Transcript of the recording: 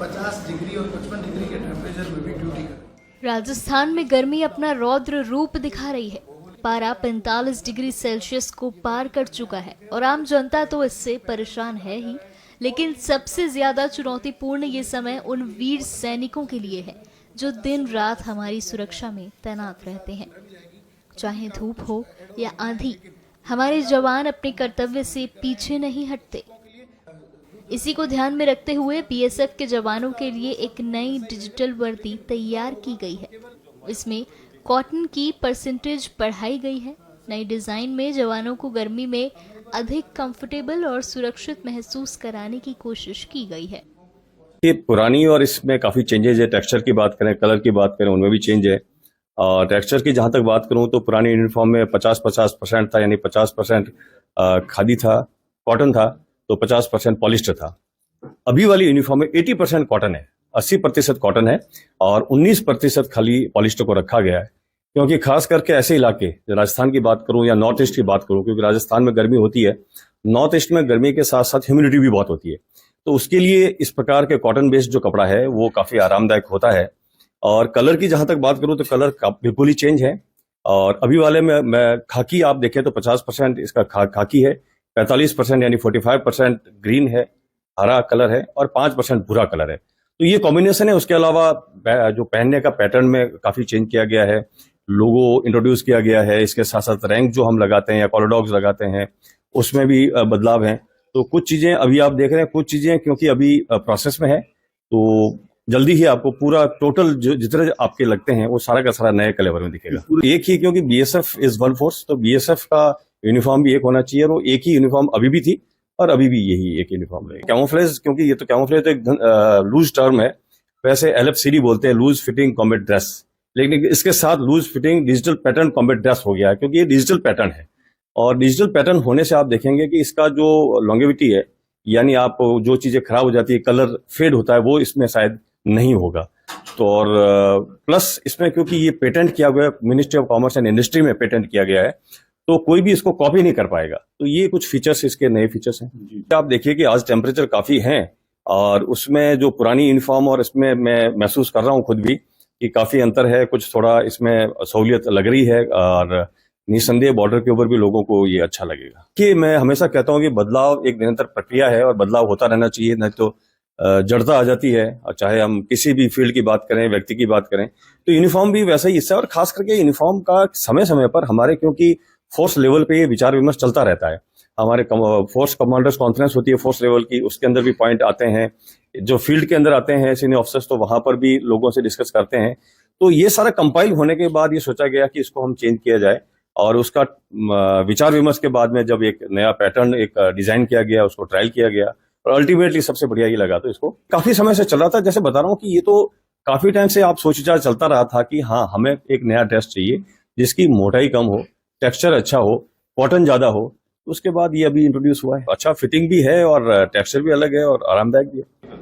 50 degree और 55 degree के temperature में भी ड्यूटी कर। राजस्थान में गर्मी अपना रौद्र रूप दिखा रही है। पारा 45 डिग्री सेल्सियस को पार कर चुका है और आम जनता तो इससे परेशान है ही, लेकिन सबसे ज्यादा चुनौतीपूर्ण ये समय उन वीर सैनिकों के लिए है जो दिन रात हमारी सुरक्षा में तैनात रहते हैं। चाहे धूप हो या आंधी, हमारे जवान अपने कर्तव्य से पीछे नहीं हटते। इसी को ध्यान में रखते हुए बीएसएफ के जवानों के लिए एक नई डिजिटल वर्दी तैयार की गई है। इसमें कॉटन की परसेंटेज बढ़ाई गई है। नई डिजाइन में जवानों को गर्मी में अधिक कंफर्टेबल और सुरक्षित महसूस कराने की कोशिश की गई है। ये पुरानी और इसमें काफी चेंजेस है। टेक्सचर की बात करें, कलर की बात करें, उनमें भी चेंज है। और टेक्सचर की जहां तक बात करूं तो पुरानी यूनिफॉर्म में 50-50% था, यानी 50% खादी था, कॉटन था, तो 50% पॉलिस्टर था। अभी वाली यूनिफॉर्म में 80% कॉटन है, 80% कॉटन है और 19% खाली पॉलिस्टर को रखा गया है। क्योंकि खास करके ऐसे इलाके, राजस्थान की बात करूं या नॉर्थ ईस्ट की बात करूं, क्योंकि राजस्थान में गर्मी होती है, नॉर्थ ईस्ट में गर्मी के साथ साथ ह्यूमिडिटी भी बहुत होती है, तो उसके लिए इस प्रकार के कॉटन बेस्ड जो कपड़ा है वो काफी आरामदायक होता है। और कलर की जहां तक बात करूं तो कलर बिल्कुल ही चेंज है। और अभी वाले में मैं खाकी आप देखें तो 50% इसका खाकी है, 45% यानी 45% ग्रीन है, हरा कलर है और 5% भूरा कलर है। तो ये कॉम्बिनेशन है। उसके अलावा जो पहनने का पैटर्न में काफी चेंज किया गया है, लोगो इंट्रोड्यूस किया गया है। इसके साथ साथ रैंक जो हम लगाते हैं या कॉलर डॉग्स लगाते हैं उसमें भी बदलाव है। तो कुछ चीजें अभी आप देख रहे हैं, कुछ चीजें क्योंकि अभी प्रोसेस में है, तो जल्दी ही आपको पूरा टोटल जितने आपके लगते हैं वो सारा का सारा नए कलेवर में दिखेगा। एक ही, क्योंकि बीएसएफ इज वन फोर्स, तो बीएसएफ का यूनिफॉर्म भी एक होना चाहिए और वो एक ही यूनिफॉर्म अभी भी थी और अभी भी यही एक यूनिफॉर्म रहेगी। कैमोफ्लेज, क्योंकि ये तो कैमोफ्लेज तो एक लूज टर्म है, वैसे एलएफसीडी बोलते हैं, लूज फिटिंग कॉम्बैट ड्रेस, लेकिन इसके साथ loose fitting digital pattern combat dress हो गया है, क्योंकि ये डिजिटल पैटर्न है। और डिजिटल पैटर्न होने से आप देखेंगे कि इसका जो लॉन्गेविटी है, यानी आप जो चीजें खराब हो जाती है, कलर फेड होता है, वो इसमें शायद नहीं होगा। तो और प्लस इसमें क्योंकि ये पेटेंट किया गया है, ministry of commerce and industry में पेटेंट किया गया है, तो कोई भी इसको कॉपी नहीं कर पाएगा। तो ये कुछ फीचर्स इसके नए फीचर्स हैं। आप देखिए कि आज टेम्परेचर काफी है और उसमें जो पुरानी यूनिफॉर्म और इसमें मैं महसूस कर रहा हूँ खुद भी कि काफी अंतर है। कुछ थोड़ा इसमें सहूलियत लग रही है और निसंदेह बॉर्डर के ऊपर भी लोगों को ये अच्छा लगेगा। कि मैं हमेशा कहता हूँ कि बदलाव एक निरंतर प्रक्रिया है और बदलाव होता रहना चाहिए, नहीं तो जड़ता आ जाती है। और चाहे हम किसी भी फील्ड की बात करें, व्यक्ति की बात करें, तो यूनिफॉर्म भी वैसा ही हिस्सा है। और खास करके यूनिफॉर्म का समय समय पर हमारे, क्योंकि फोर्स लेवल पे ये विचार विमर्श चलता रहता है। हमारे फोर्स कमांडर्स कॉन्फ्रेंस होती है फोर्स लेवल की, उसके अंदर भी पॉइंट आते हैं। जो फील्ड के अंदर आते हैं सीनियर ऑफिसर्स, तो वहां पर भी लोगों से डिस्कस करते हैं। तो ये सारा कंपाइल होने के बाद ये सोचा गया कि इसको हम चेंज किया जाए और उसका विचार विमर्श के बाद में जब एक नया पैटर्न एक डिजाइन किया गया, उसको ट्रायल किया गया और अल्टीमेटली सबसे बढ़िया ये लगा। तो इसको काफी समय से चल रहा था, जैसे बता रहा हूँ कि ये तो काफी टाइम से आप सोच विचार चलता रहा था कि हाँ, हमें एक नया ड्रेस चाहिए जिसकी मोटाई कम हो, टेक्सचर अच्छा हो, कॉटन ज्यादा हो। उसके बाद ये अभी इंट्रोड्यूस हुआ है। अच्छा फिटिंग भी है और टेक्सचर भी अलग है और आरामदायक भी है।